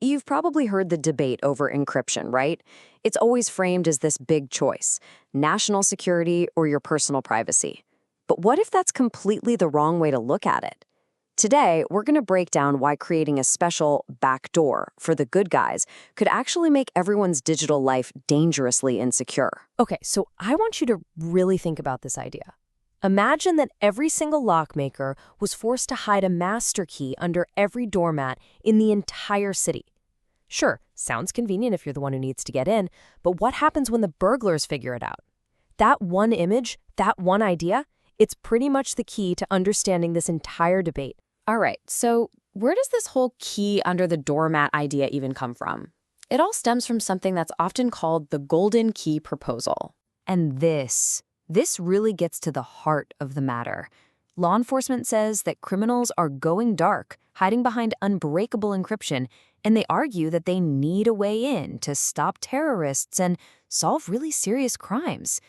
You've probably heard the debate over encryption, right? It's always framed as this big choice: national security or your personal privacy. But what if that's completely the wrong way to look at it? Today, we're going to break down why creating a special backdoor for the good guys could actually make everyone's digital life dangerously insecure. Okay, so I want you to really think about this idea. Imagine that every single lockmaker was forced to hide a master key under every doormat in the entire city. Sure, sounds convenient if you're the one who needs to get in, but what happens when the burglars figure it out? That one image, that one idea, it's pretty much the key to understanding this entire debate. All right, so where does this whole key under the doormat idea even come from? It all stems from something that's often called the golden key proposal. And this really gets to the heart of the matter. Law enforcement says that criminals are going dark, hiding behind unbreakable encryption, and they argue that they need a way in to stop terrorists and solve really serious crimes.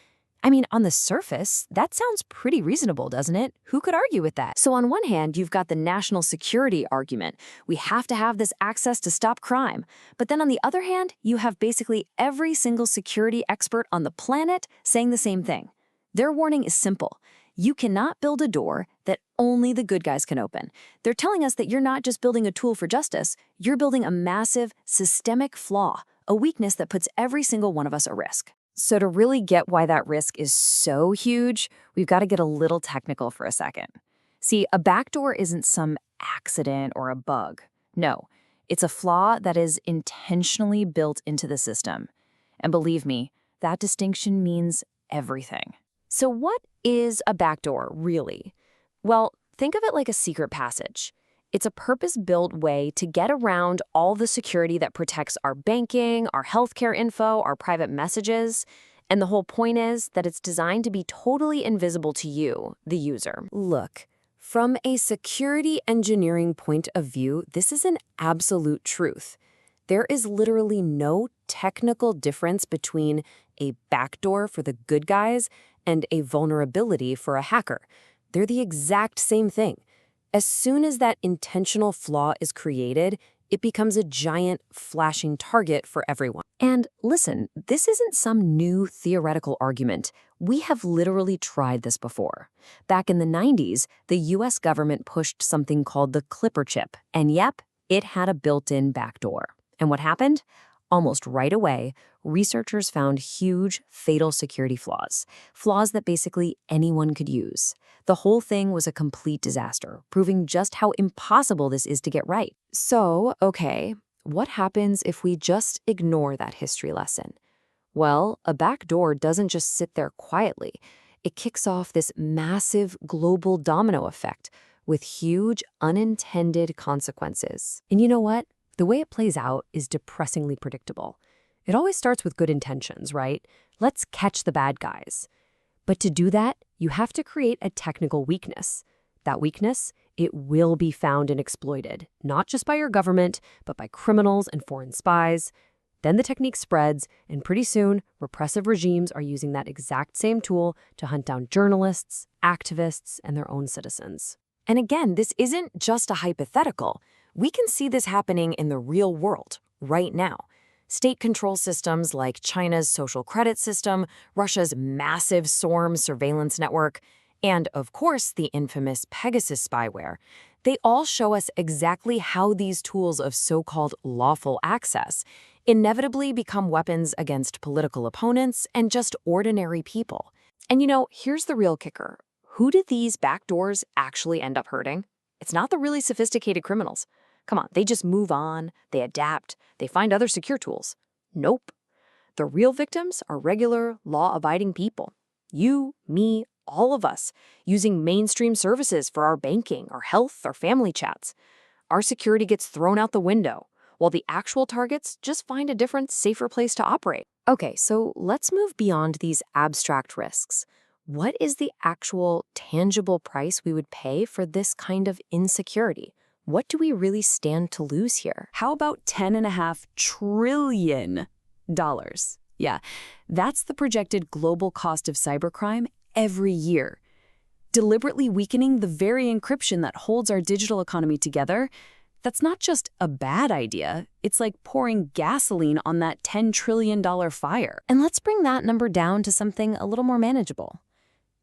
I mean, on the surface, that sounds pretty reasonable, doesn't it? Who could argue with that? So on one hand, you've got the national security argument. We have to have this access to stop crime. But then on the other hand, you have basically every single security expert on the planet saying the same thing. Their warning is simple: you cannot build a door that only the good guys can open. They're telling us that you're not just building a tool for justice, you're building a massive, systemic flaw, a weakness that puts every single one of us at risk. So to really get why that risk is so huge, we've got to get a little technical for a second. See, a backdoor isn't some accident or a bug. No, it's a flaw that is intentionally built into the system. And believe me, that distinction means everything. So what is a backdoor, really? Well, think of it like a secret passage. It's a purpose-built way to get around all the security that protects our banking, our healthcare info, our private messages. And the whole point is that it's designed to be totally invisible to you, the user. Look, from a security engineering point of view, this is an absolute truth. There is literally no technical difference between a backdoor for the good guys and a vulnerability for a hacker. They're the exact same thing. As soon as that intentional flaw is created, it becomes a giant, flashing target for everyone. And listen, this isn't some new theoretical argument. We have literally tried this before. Back in the 90s, the US government pushed something called the Clipper chip, and yep, it had a built-in backdoor. And what happened? Almost right away, researchers found huge, fatal security flaws that basically anyone could use. The whole thing was a complete disaster, proving just how impossible this is to get right. So, okay, what happens if we just ignore that history lesson? Well, a backdoor doesn't just sit there quietly. It kicks off this massive global domino effect with huge, unintended consequences. And you know what? The way it plays out is depressingly predictable. It always starts with good intentions, right? Let's catch the bad guys. But to do that, you have to create a technical weakness. That weakness, it will be found and exploited, not just by your government, but by criminals and foreign spies. Then the technique spreads, and pretty soon, repressive regimes are using that exact same tool to hunt down journalists, activists, and their own citizens. And again, this isn't just a hypothetical. We can see this happening in the real world right now. State control systems like China's social credit system, Russia's massive SORM surveillance network, and, of course, the infamous Pegasus spyware, they all show us exactly how these tools of so-called lawful access inevitably become weapons against political opponents and just ordinary people. And you know, here's the real kicker. Who do these backdoors actually end up hurting? It's not the really sophisticated criminals. Come on, they just move on, they adapt, they find other secure tools. Nope. The real victims are regular, law-abiding people. You, me, all of us, using mainstream services for our banking, our health, our family chats. Our security gets thrown out the window, while the actual targets just find a different, safer place to operate. Okay, so let's move beyond these abstract risks. What is the actual, tangible price we would pay for this kind of insecurity? What do we really stand to lose here? How about $10.5 trillion? Yeah, that's the projected global cost of cybercrime every year. Deliberately weakening the very encryption that holds our digital economy together, That's not just a bad idea, it's like pouring gasoline on that $10 trillion fire. And let's bring that number down to something a little more manageable.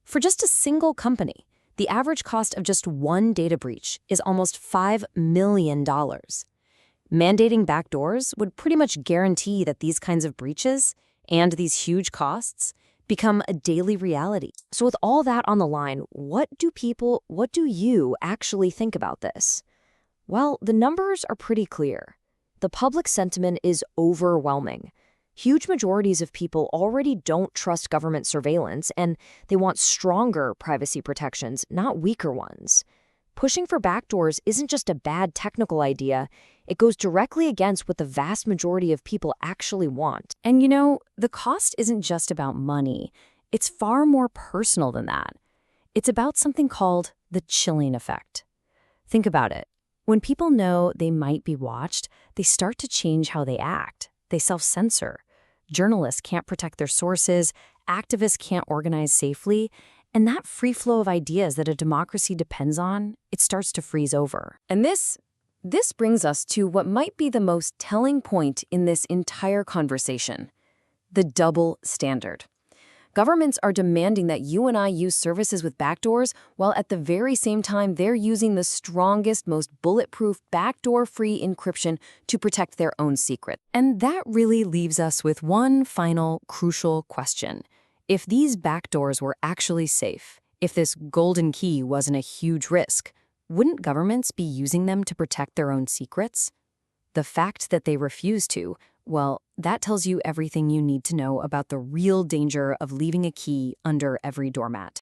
For just a single company, the average cost of just one data breach is almost $5 million. Mandating backdoors would pretty much guarantee that these kinds of breaches and these huge costs become a daily reality. So with all that on the line, what do you actually think about this? Well, the numbers are pretty clear. The public sentiment is overwhelming. Huge majorities of people already don't trust government surveillance, and they want stronger privacy protections, not weaker ones. Pushing for backdoors isn't just a bad technical idea, it goes directly against what the vast majority of people actually want. And you know, the cost isn't just about money. It's far more personal than that. It's about something called the chilling effect. Think about it. When people know they might be watched, they start to change how they act. They self-censor. Journalists can't protect their sources, activists can't organize safely, and that free flow of ideas that a democracy depends on, it starts to freeze over. And this brings us to what might be the most telling point in this entire conversation: the double standard. Governments are demanding that you and I use services with backdoors, while at the very same time they're using the strongest, most bulletproof, backdoor-free encryption to protect their own secret. And that really leaves us with one final, crucial question. If these backdoors were actually safe, if this golden key wasn't a huge risk, wouldn't governments be using them to protect their own secrets? The fact that they refuse to, well, that tells you everything you need to know about the real danger of leaving a key under every doormat.